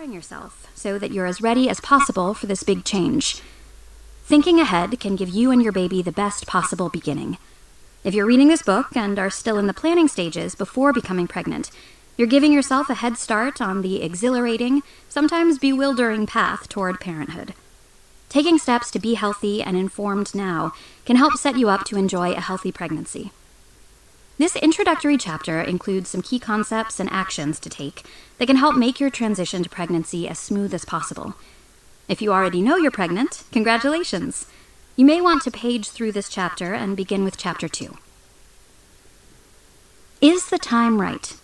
preparing yourself so that you're as ready as possible for this big change. Thinking ahead can give you and your baby the best possible beginning. If you're reading this book and are still in the planning stages before becoming pregnant, you're giving yourself a head start on the exhilarating, sometimes bewildering path toward parenthood. Taking steps to be healthy and informed now can help set you up to enjoy a healthy pregnancy. This introductory chapter includes some key concepts and actions to take that can help make your transition to pregnancy as smooth as possible. If you already know you're pregnant, congratulations! You may want to page through this chapter and begin with Chapter 2. Is the time right?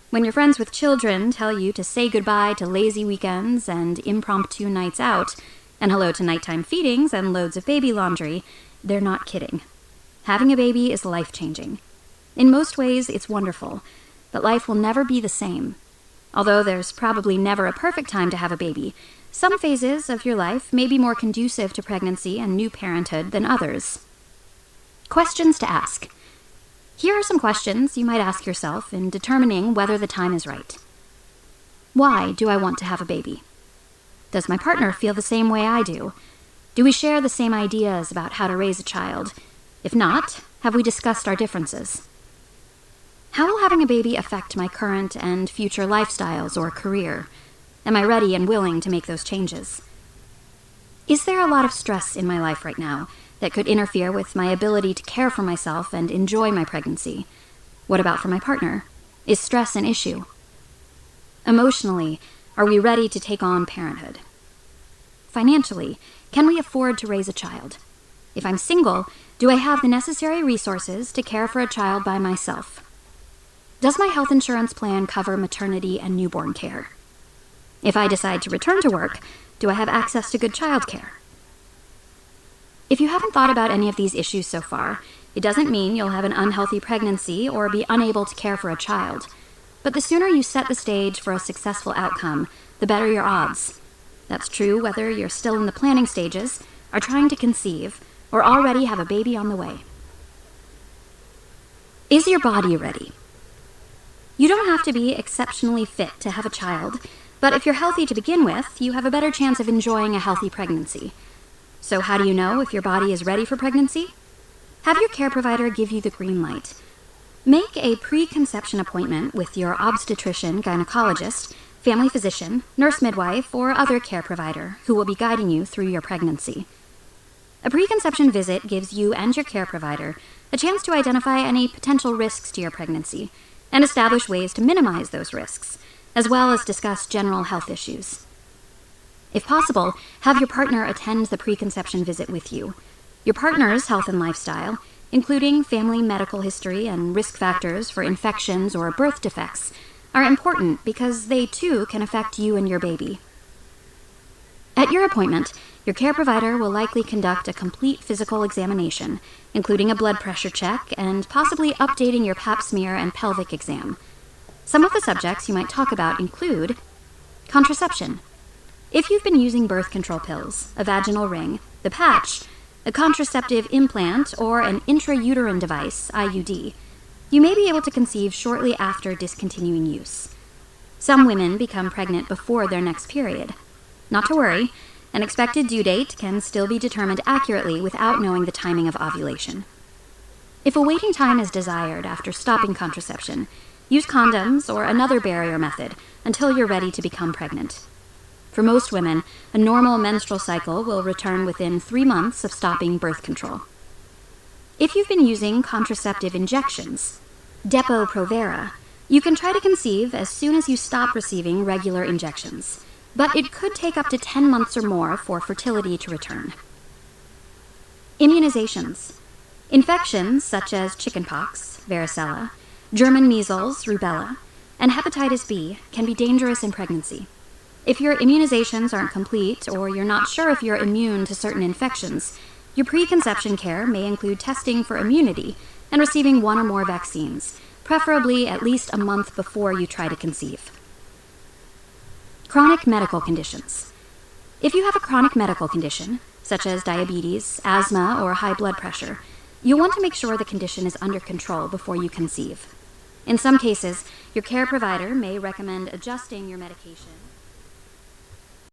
When your friends with children tell you to say goodbye to lazy weekends and impromptu nights out, and hello to nighttime feedings and loads of baby laundry, they're not kidding. Having a baby is life-changing. In most ways, it's wonderful, but life will never be the same. Although there's probably never a perfect time to have a baby, some phases of your life may be more conducive to pregnancy and new parenthood than others. Questions to ask. Here are some questions you might ask yourself in determining whether the time is right. Why do I want to have a baby? Does my partner feel the same way I do? Do we share the same ideas about how to raise a child? If not, have we discussed our differences? How will having a baby affect my current and future lifestyles or career? Am I ready and willing to make those changes? Is there a lot of stress in my life right now that could interfere with my ability to care for myself and enjoy my pregnancy? What about for my partner? Is stress an issue? Emotionally, are we ready to take on parenthood? Financially, can we afford to raise a child? If I'm single, do I have the necessary resources to care for a child by myself? Does my health insurance plan cover maternity and newborn care? If I decide to return to work, do I have access to good childcare? If you haven't thought about any of these issues so far, it doesn't mean you'll have an unhealthy pregnancy or be unable to care for a child. But the sooner you set the stage for a successful outcome, the better your odds. That's true whether you're still in the planning stages, are trying to conceive, or already have a baby on the way. Is your body ready? You don't have to be exceptionally fit to have a child, but if you're healthy to begin with, you have a better chance of enjoying a healthy pregnancy. So how do you know if your body is ready for pregnancy? Have your care provider give you the green light. Make a preconception appointment with your obstetrician, gynecologist, family physician, nurse midwife, or other care provider who will be guiding you through your pregnancy. A preconception visit gives you and your care provider a chance to identify any potential risks to your pregnancy and establish ways to minimize those risks, as well as discuss general health issues. If possible, have your partner attend the preconception visit with you. Your partner's health and lifestyle, including family medical history and risk factors for infections or birth defects, are important because they too can affect you and your baby. At your appointment, your care provider will likely conduct a complete physical examination, including a blood pressure check and possibly updating your pap smear and pelvic exam. Some of the subjects you might talk about include contraception. If you've been using birth control pills, a vaginal ring, the patch, a contraceptive implant, or an intrauterine device, IUD, you may be able to conceive shortly after discontinuing use. Some women become pregnant before their next period. Not to worry, an expected due date can still be determined accurately without knowing the timing of ovulation. If a waiting time is desired after stopping contraception, use condoms or another barrier method until you're ready to become pregnant. For most women, a normal menstrual cycle will return within 3 months of stopping birth control. If you've been using contraceptive injections, Depo-Provera, you can try to conceive as soon as you stop receiving regular injections, but it could take up to 10 months or more for fertility to return. Immunizations. Infections such as chickenpox, varicella, German measles, rubella, and hepatitis B can be dangerous in pregnancy. If your immunizations aren't complete or you're not sure if you're immune to certain infections, your preconception care may include testing for immunity and receiving 1 or more vaccines, preferably at least a month before you try to conceive. Chronic medical conditions. If you have a chronic medical condition, such as diabetes, asthma, or high blood pressure, you'll want to make sure the condition is under control before you conceive. In some cases, your care provider may recommend adjusting your medication.